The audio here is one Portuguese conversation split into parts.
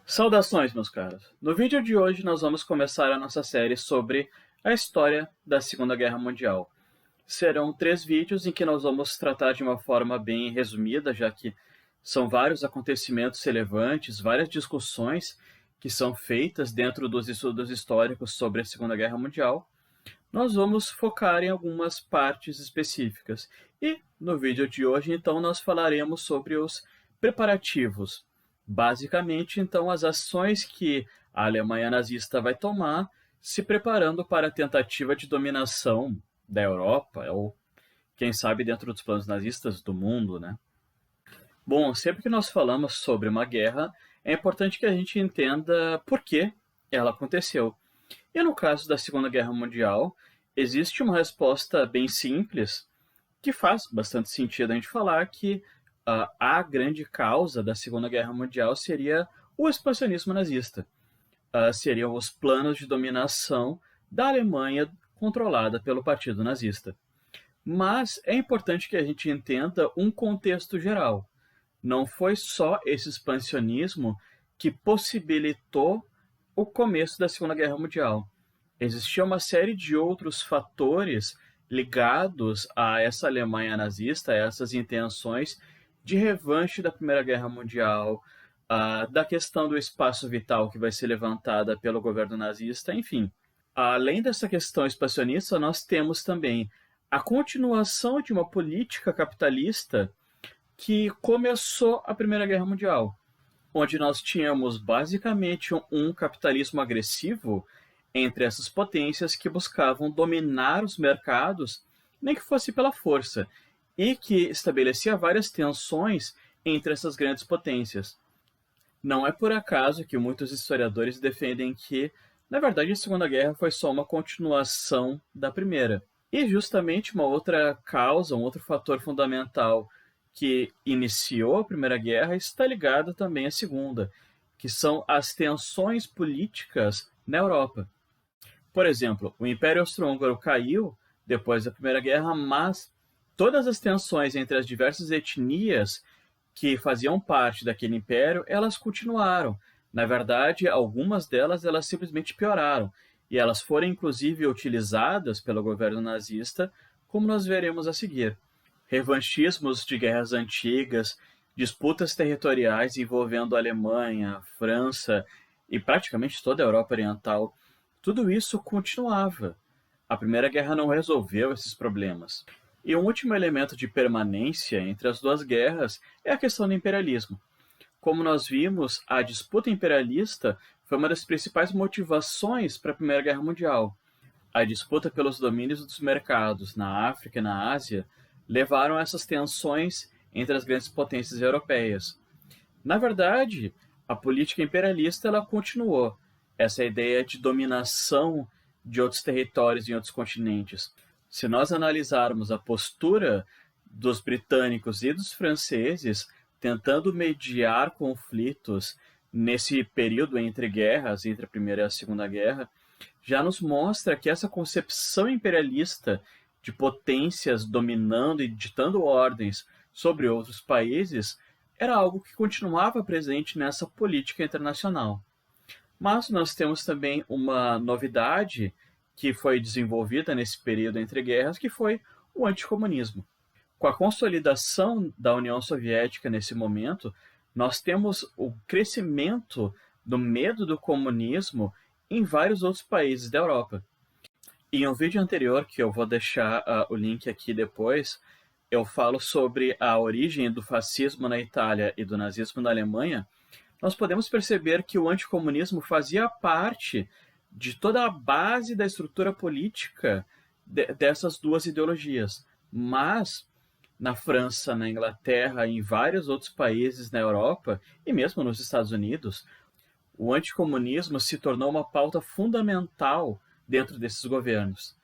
Saudações, meus caros! No vídeo de hoje nós vamos começar a nossa série sobre a história da Segunda Guerra Mundial. Serão 3 vídeos em que nós vamos tratar de uma forma bem resumida, já que são vários acontecimentos relevantes, várias discussões que são feitas dentro dos estudos históricos sobre a Segunda Guerra Mundial. Nós vamos focar em algumas partes específicas. E no vídeo de hoje, então, nós falaremos sobre os preparativos. Basicamente, então, as ações que a Alemanha nazista vai tomar se preparando para a tentativa de dominação da Europa, ou quem sabe dentro dos planos nazistas do mundo, né? Bom, sempre que nós falamos sobre uma guerra, é importante que a gente entenda por que ela aconteceu. E no caso da Segunda Guerra Mundial, existe uma resposta bem simples, que faz bastante sentido a gente falar que a grande causa da Segunda Guerra Mundial seria o expansionismo nazista. Seriam os planos de dominação da Alemanha controlada pelo Partido Nazista. Mas é importante que a gente entenda um contexto geral. Não foi só esse expansionismo que possibilitou o começo da Segunda Guerra Mundial. Existia uma série de outros fatores ligados a essa Alemanha nazista, a essas intenções de revanche da Primeira Guerra Mundial, da questão do espaço vital que vai ser levantada pelo governo nazista, enfim. Além dessa questão expansionista, nós temos também a continuação de uma política capitalista que começou a Primeira Guerra Mundial, onde nós tínhamos basicamente um capitalismo agressivo entre essas potências que buscavam dominar os mercados, nem que fosse pela força, e que estabelecia várias tensões entre essas grandes potências. Não é por acaso que muitos historiadores defendem que, na verdade, a Segunda Guerra foi só uma continuação da Primeira. E justamente uma outra causa, um outro fator fundamental que iniciou a Primeira Guerra está ligado também à Segunda, que são as tensões políticas na Europa. Por exemplo, o Império Austro-Húngaro caiu depois da Primeira Guerra, mas todas as tensões entre as diversas etnias que faziam parte daquele império, elas continuaram. Na verdade, algumas delas elas simplesmente pioraram, e elas foram inclusive utilizadas pelo governo nazista, como nós veremos a seguir. Revanchismos de guerras antigas, disputas territoriais envolvendo a Alemanha, a França e praticamente toda a Europa Oriental, tudo isso continuava. A Primeira Guerra não resolveu esses problemas. E um último elemento de permanência entre as duas guerras é a questão do imperialismo. Como nós vimos, a disputa imperialista foi uma das principais motivações para a Primeira Guerra Mundial. A disputa pelos domínios dos mercados na África e na Ásia levaram a essas tensões entre as grandes potências europeias. Na verdade, a política imperialista ela continuou, essa ideia de dominação de outros territórios em outros continentes. Se nós analisarmos a postura dos britânicos e dos franceses tentando mediar conflitos nesse período entre guerras, entre a Primeira e a Segunda Guerra, já nos mostra que essa concepção imperialista de potências dominando e ditando ordens sobre outros países era algo que continuava presente nessa política internacional. Mas nós temos também uma novidade que foi desenvolvida nesse período entre guerras, que foi o anticomunismo. Com a consolidação da União Soviética nesse momento, nós temos o crescimento do medo do comunismo em vários outros países da Europa. Em um vídeo anterior, que eu vou deixar o link aqui depois, eu falo sobre a origem do fascismo na Itália e do nazismo na Alemanha. Nós podemos perceber que o anticomunismo fazia parte de toda a base da estrutura política dessas duas ideologias. Mas, na França, na Inglaterra e em vários outros países na Europa, e mesmo nos Estados Unidos, o anticomunismo se tornou uma pauta fundamental dentro desses governos.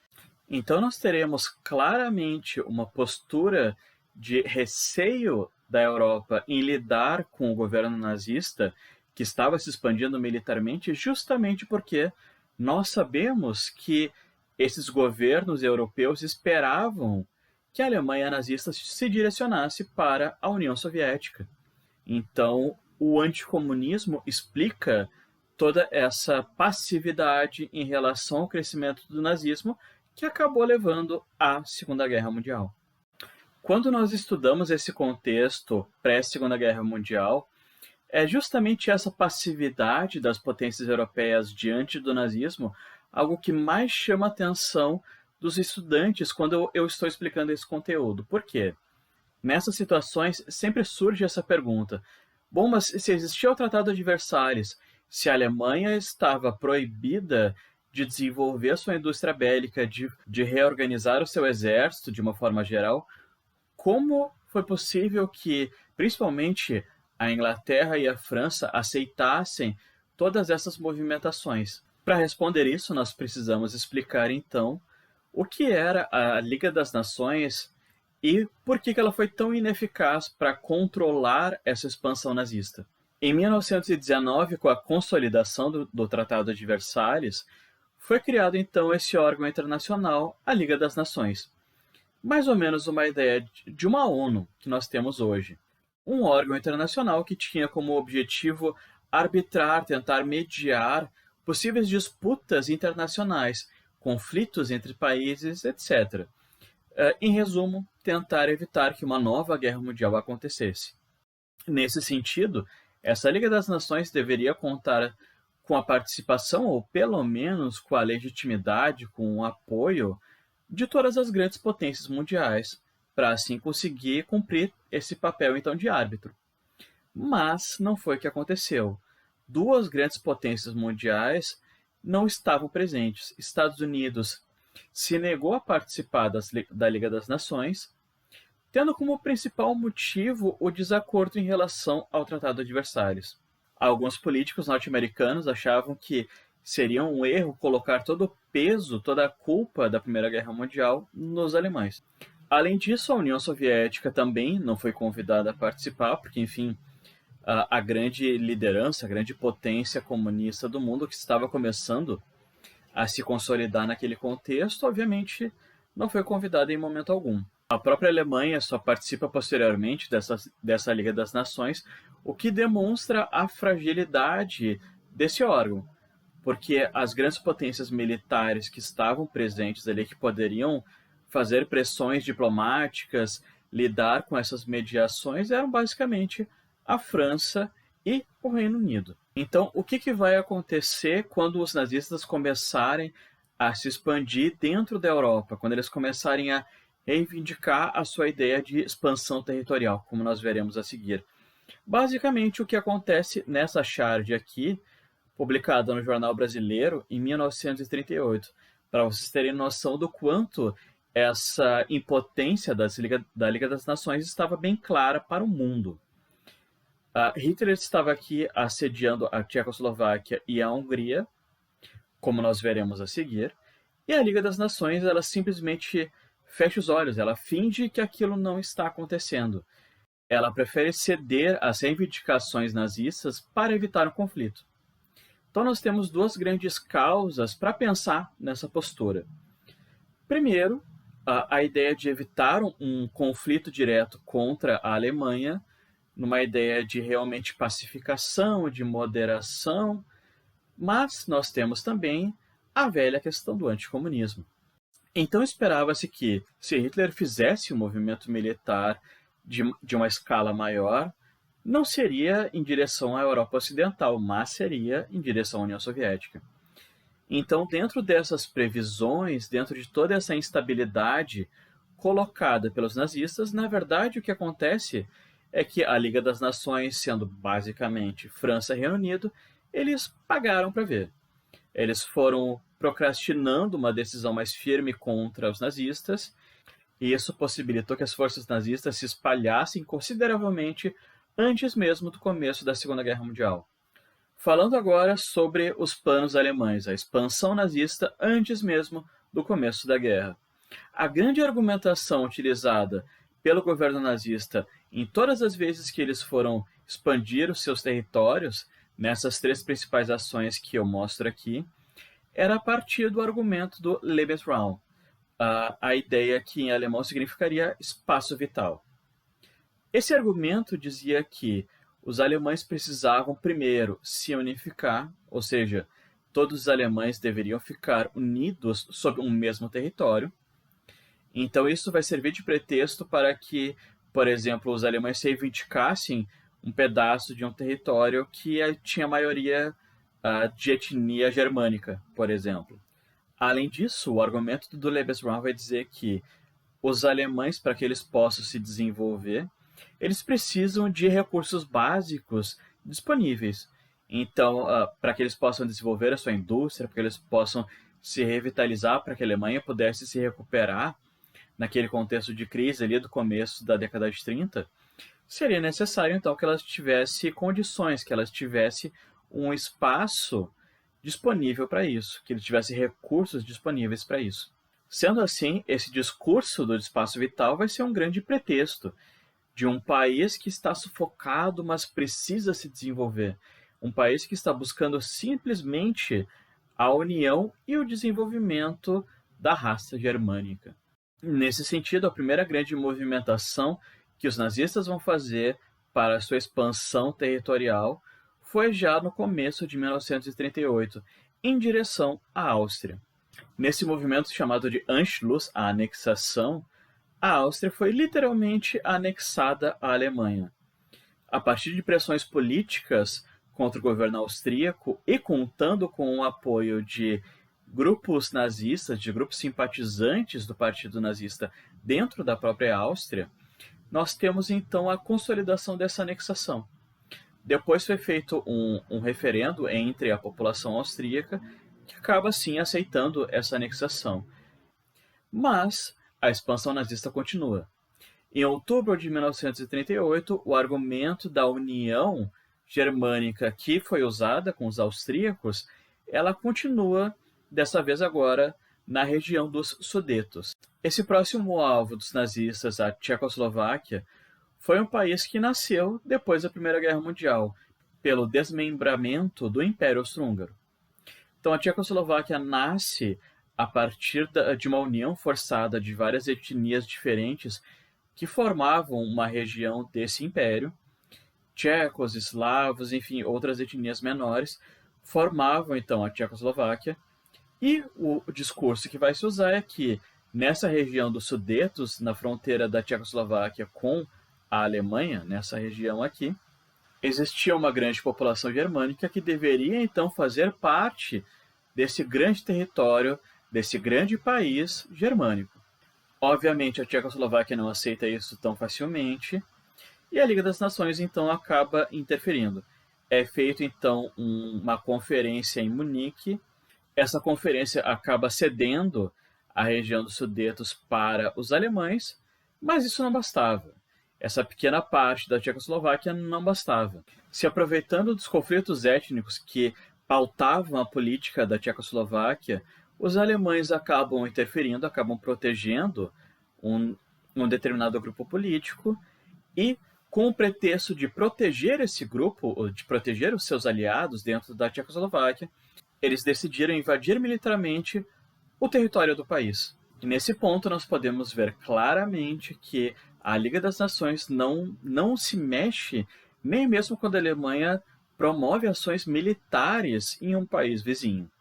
Então nós teremos claramente uma postura de receio da Europa em lidar com o governo nazista, que estava se expandindo militarmente, justamente porque nós sabemos que esses governos europeus esperavam que a Alemanha nazista se direcionasse para a União Soviética. Então, o anticomunismo explica toda essa passividade em relação ao crescimento do nazismo que acabou levando à Segunda Guerra Mundial. Quando nós estudamos esse contexto pré-Segunda Guerra Mundial, é justamente essa passividade das potências europeias diante do nazismo algo que mais chama a atenção dos estudantes quando eu estou explicando esse conteúdo. Por quê? Nessas situações sempre surge essa pergunta: bom, mas se existia o Tratado de Versalhes, se a Alemanha estava proibida de desenvolver a sua indústria bélica, de reorganizar o seu exército de uma forma geral, como foi possível que, principalmente, a Inglaterra e a França aceitassem todas essas movimentações? Para responder isso, nós precisamos explicar, então, o que era a Liga das Nações e por que ela foi tão ineficaz para controlar essa expansão nazista. Em 1919, com a consolidação do Tratado de Versalhes, foi criado então esse órgão internacional, a Liga das Nações. Mais ou menos uma ideia de uma ONU que nós temos hoje. Um órgão internacional que tinha como objetivo arbitrar, tentar mediar possíveis disputas internacionais, conflitos entre países, etc. Em resumo, tentar evitar que uma nova guerra mundial acontecesse. Nesse sentido, essa Liga das Nações deveria contar com a participação, ou pelo menos com a legitimidade, com o apoio de todas as grandes potências mundiais, para assim conseguir cumprir esse papel então de árbitro. Mas não foi o que aconteceu. Duas grandes potências mundiais não estavam presentes. Estados Unidos se negou a participar da Liga das Nações, tendo como principal motivo o desacordo em relação ao Tratado de Versalhes. Alguns políticos norte-americanos achavam que seria um erro colocar todo o peso, toda a culpa da Primeira Guerra Mundial nos alemães. Além disso, a União Soviética também não foi convidada a participar, porque, enfim, a grande liderança, a grande potência comunista do mundo que estava começando a se consolidar naquele contexto, obviamente não foi convidada em momento algum. A própria Alemanha só participa posteriormente dessa Liga das Nações, o que demonstra a fragilidade desse órgão, porque as grandes potências militares que estavam presentes ali, que poderiam fazer pressões diplomáticas, lidar com essas mediações, eram basicamente a França e o Reino Unido. Então, o que vai acontecer quando os nazistas começarem a se expandir dentro da Europa, quando eles começarem a reivindicar a sua ideia de expansão territorial, como nós veremos a seguir? Basicamente, o que acontece nessa charge aqui, publicada no Jornal Brasileiro em 1938, para vocês terem noção do quanto essa impotência da Liga das Nações estava bem clara para o mundo. Hitler estava aqui assediando a Tchecoslováquia e a Hungria, como nós veremos a seguir, e a Liga das Nações ela simplesmente fecha os olhos, ela finge que aquilo não está acontecendo. Ela prefere ceder às reivindicações nazistas para evitar um conflito. Então nós temos duas grandes causas para pensar nessa postura. Primeiro, a ideia de evitar um conflito direto contra a Alemanha, numa ideia de realmente pacificação, de moderação, mas nós temos também a velha questão do anticomunismo. Então esperava-se que, se Hitler fizesse um movimento militar de uma escala maior, não seria em direção à Europa Ocidental, mas seria em direção à União Soviética. Então, dentro dessas previsões, dentro de toda essa instabilidade colocada pelos nazistas, na verdade o que acontece é que a Liga das Nações, sendo basicamente França e Reino Unido, eles pagaram para ver. Eles foram procrastinando uma decisão mais firme contra os nazistas, e isso possibilitou que as forças nazistas se espalhassem consideravelmente antes mesmo do começo da Segunda Guerra Mundial. Falando agora sobre os planos alemães, a expansão nazista antes mesmo do começo da guerra. A grande argumentação utilizada pelo governo nazista em todas as vezes que eles foram expandir os seus territórios, nessas três principais ações que eu mostro aqui, era a partir do argumento do Lebensraum, a ideia que em alemão significaria espaço vital. Esse argumento dizia que os alemães precisavam primeiro se unificar, ou seja, todos os alemães deveriam ficar unidos sob um mesmo território. Então isso vai servir de pretexto para que, por exemplo, os alemães reivindicassem um pedaço de um território que tinha maioria de etnia germânica, por exemplo. Além disso, o argumento do Lebensraum vai dizer que os alemães, para que eles possam se desenvolver, eles precisam de recursos básicos disponíveis. Então, para que eles possam desenvolver a sua indústria, para que eles possam se revitalizar, para que a Alemanha pudesse se recuperar naquele contexto de crise ali do começo da década de 30, seria necessário então que elas tivessem condições, que elas tivessem um espaço disponível para isso, que eles tivessem recursos disponíveis para isso. Sendo assim, esse discurso do espaço vital vai ser um grande pretexto de um país que está sufocado, mas precisa se desenvolver. Um país que está buscando simplesmente a união e o desenvolvimento da raça germânica. Nesse sentido, a primeira grande movimentação que os nazistas vão fazer para a sua expansão territorial foi já no começo de 1938, em direção à Áustria. Nesse movimento chamado de Anschluss, a anexação, a Áustria foi literalmente anexada à Alemanha. A partir de pressões políticas contra o governo austríaco e contando com o apoio de grupos nazistas, de grupos simpatizantes do partido nazista dentro da própria Áustria, nós temos então a consolidação dessa anexação. Depois foi feito um referendo entre a população austríaca que acaba sim aceitando essa anexação. Mas a expansão nazista continua. Em outubro de 1938, o argumento da união germânica que foi usada com os austríacos, ela continua, dessa vez agora, na região dos Sudetos. Esse próximo alvo dos nazistas, a Tchecoslováquia, foi um país que nasceu depois da Primeira Guerra Mundial, pelo desmembramento do Império Austro-Húngaro. Então a Tchecoslováquia nasce a partir de uma união forçada de várias etnias diferentes que formavam uma região desse império. Tchecos, eslavos, enfim, outras etnias menores formavam então a Tchecoslováquia. E o discurso que vai se usar é que nessa região dos Sudetos, na fronteira da Tchecoslováquia com a Alemanha, nessa região aqui, existia uma grande população germânica que deveria então fazer parte desse grande território, desse grande país germânico. Obviamente a Tchecoslováquia não aceita isso tão facilmente e a Liga das Nações então acaba interferindo. É feito então uma conferência em Munique. Essa conferência acaba cedendo a região dos Sudetos para os alemães, mas isso não bastava. Essa pequena parte da Tchecoslováquia não bastava. Se aproveitando dos conflitos étnicos que pautavam a política da Tchecoslováquia, os alemães acabam interferindo, acabam protegendo um determinado grupo político e, com o pretexto de proteger esse grupo, ou de proteger os seus aliados dentro da Tchecoslováquia, eles decidiram invadir militarmente o território do país. E nesse ponto nós podemos ver claramente que a Liga das Nações não se mexe nem mesmo quando a Alemanha promove ações militares em um país vizinho.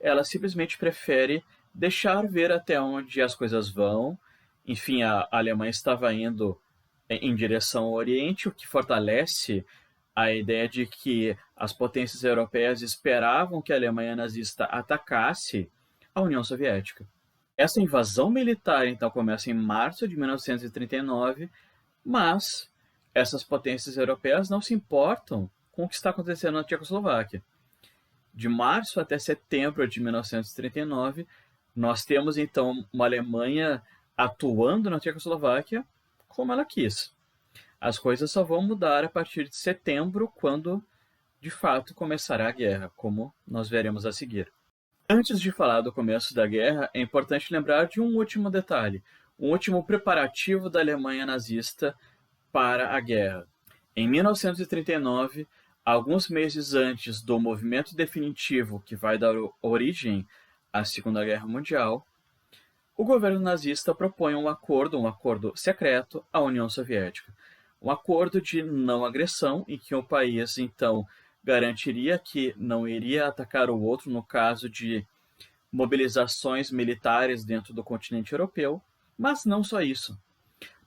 Ela simplesmente prefere deixar ver até onde as coisas vão. Enfim, a Alemanha estava indo em direção ao Oriente, o que fortalece a ideia de que as potências europeias esperavam que a Alemanha nazista atacasse a União Soviética. Essa invasão militar, então, começa em março de 1939, mas essas potências europeias não se importam com o que está acontecendo na Tchecoslováquia. De março até setembro de 1939, nós temos, então, uma Alemanha atuando na Tchecoslováquia como ela quis. As coisas só vão mudar a partir de setembro, quando, de fato, começará a guerra, como nós veremos a seguir. Antes de falar do começo da guerra, é importante lembrar de um último detalhe, um último preparativo da Alemanha nazista para a guerra. Em 1939, alguns meses antes do movimento definitivo que vai dar origem à Segunda Guerra Mundial, o governo nazista propõe um acordo secreto à União Soviética. um acordo de não agressão, em que um país, então, garantiria que não iria atacar o outro no caso de mobilizações militares dentro do continente europeu, mas não só isso.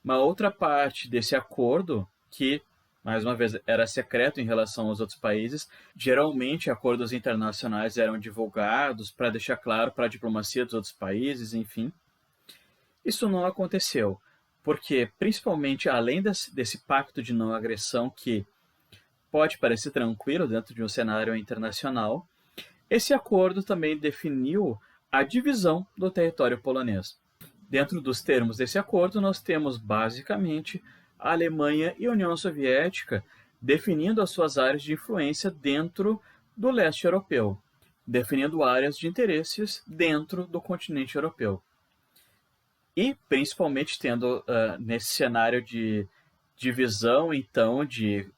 Uma outra parte desse acordo, que, mais uma vez, era secreto em relação aos outros países, geralmente acordos internacionais eram divulgados para deixar claro para a diplomacia dos outros países, enfim. Isso não aconteceu, porque, principalmente, além desse pacto de não agressão, que pode parecer tranquilo dentro de um cenário internacional, esse acordo também definiu a divisão do território polonês. Dentro dos termos desse acordo, nós temos basicamente a Alemanha e a União Soviética definindo as suas áreas de influência dentro do leste europeu, definindo áreas de interesses dentro do continente europeu. E, principalmente, tendo nesse cenário de divisão, então, de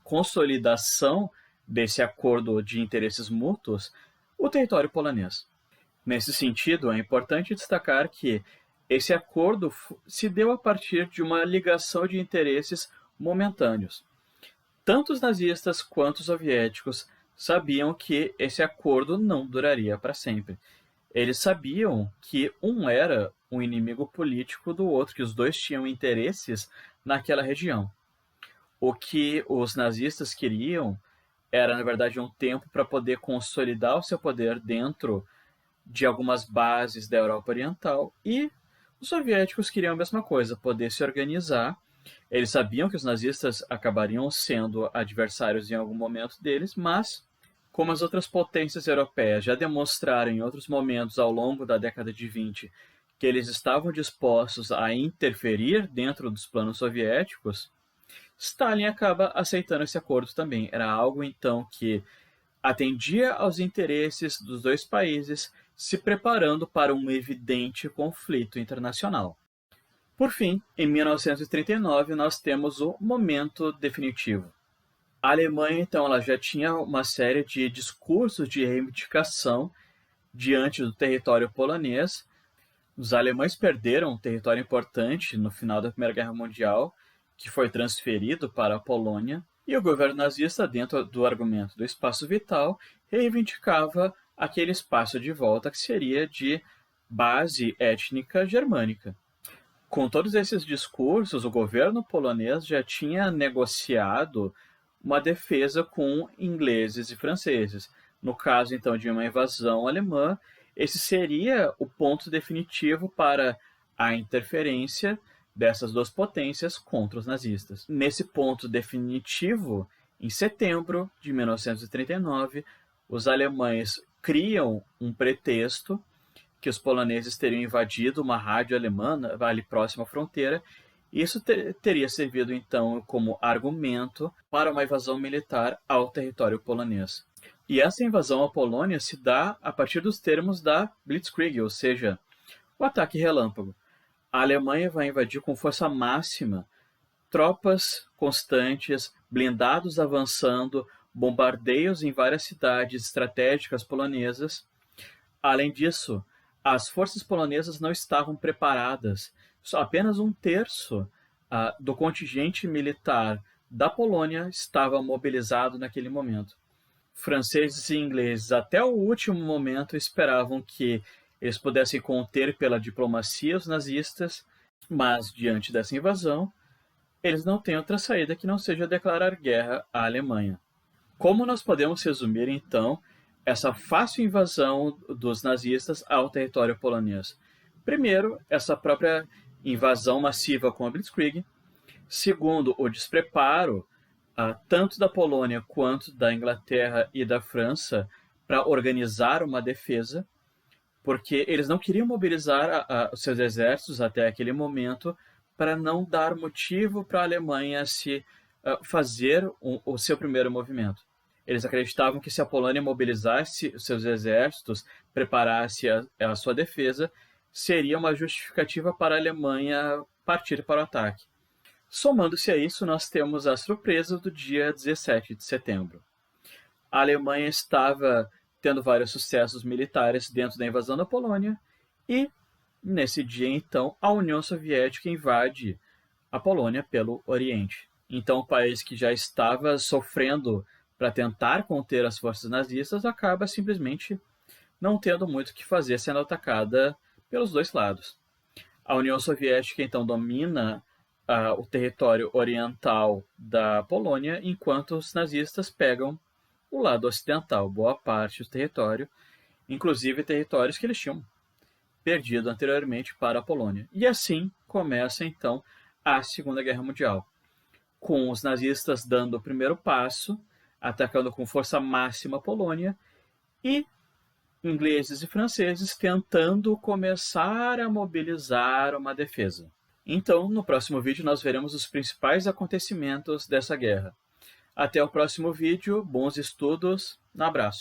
consolidação desse acordo de interesses mútuos, o território polonês. Nesse sentido, é importante destacar que esse acordo se deu a partir de uma ligação de interesses momentâneos. Tanto os nazistas quanto os soviéticos sabiam que esse acordo não duraria para sempre. Eles sabiam que um era um inimigo político do outro, que os dois tinham interesses naquela região. O que os nazistas queriam era, na verdade, um tempo para poder consolidar o seu poder dentro de algumas bases da Europa Oriental, e os soviéticos queriam a mesma coisa, poder se organizar. Eles sabiam que os nazistas acabariam sendo adversários em algum momento deles, mas, como as outras potências europeias já demonstraram em outros momentos ao longo da década de 20 que eles estavam dispostos a interferir dentro dos planos soviéticos, Stalin acaba aceitando esse acordo também. Era algo, então, que atendia aos interesses dos dois países, se preparando para um evidente conflito internacional. Por fim, em 1939, nós temos o momento definitivo. A Alemanha, então, ela já tinha uma série de discursos de reivindicação diante do território polonês. Os alemães perderam um território importante no final da Primeira Guerra Mundial, que foi transferido para a Polônia, e o governo nazista, dentro do argumento do espaço vital, reivindicava aquele espaço de volta que seria de base étnica germânica. Com todos esses discursos, o governo polonês já tinha negociado uma defesa com ingleses e franceses. No caso, então, de uma invasão alemã, esse seria o ponto definitivo para a interferência dessas duas potências contra os nazistas. Nesse ponto definitivo, em setembro de 1939, os alemães criam um pretexto que os poloneses teriam invadido uma rádio alemã ali próxima à fronteira. Isso teria servido, então, como argumento para uma invasão militar ao território polonês. E essa invasão à Polônia se dá a partir dos termos da Blitzkrieg, ou seja, o ataque relâmpago. A Alemanha vai invadir com força máxima, tropas constantes, blindados avançando, bombardeios em várias cidades estratégicas polonesas. Além disso, as forças polonesas não estavam preparadas. Só apenas um terço do contingente militar da Polônia estava mobilizado naquele momento. Franceses e ingleses, até o último momento, esperavam que eles pudessem conter pela diplomacia os nazistas, mas, diante dessa invasão, eles não têm outra saída que não seja declarar guerra à Alemanha. Como nós podemos resumir, então, essa fácil invasão dos nazistas ao território polonês? Primeiro, essa própria invasão massiva com a Blitzkrieg. Segundo, o despreparo tanto da Polônia quanto da Inglaterra e da França para organizar uma defesa, porque eles não queriam mobilizar os seus exércitos até aquele momento para não dar motivo para a Alemanha se fazer o seu primeiro movimento. Eles acreditavam que se a Polônia mobilizasse os seus exércitos, preparasse a sua defesa, seria uma justificativa para a Alemanha partir para o ataque. Somando-se a isso, nós temos a surpresa do dia 17 de setembro. A Alemanha estava tendo vários sucessos militares dentro da invasão da Polônia, e, nesse dia, então, a União Soviética invade a Polônia pelo Oriente. Então, o país que já estava sofrendo para tentar conter as forças nazistas acaba simplesmente não tendo muito o que fazer, sendo atacada pelos dois lados. A União Soviética então domina o território oriental da Polônia, enquanto os nazistas pegam o lado ocidental, boa parte do território, inclusive territórios que eles tinham perdido anteriormente para a Polônia. E assim começa então a Segunda Guerra Mundial, com os nazistas dando o primeiro passo, atacando com força máxima a Polônia, e ingleses e franceses tentando começar a mobilizar uma defesa. Então, no próximo vídeo, nós veremos os principais acontecimentos dessa guerra. Até o próximo vídeo, bons estudos, um abraço.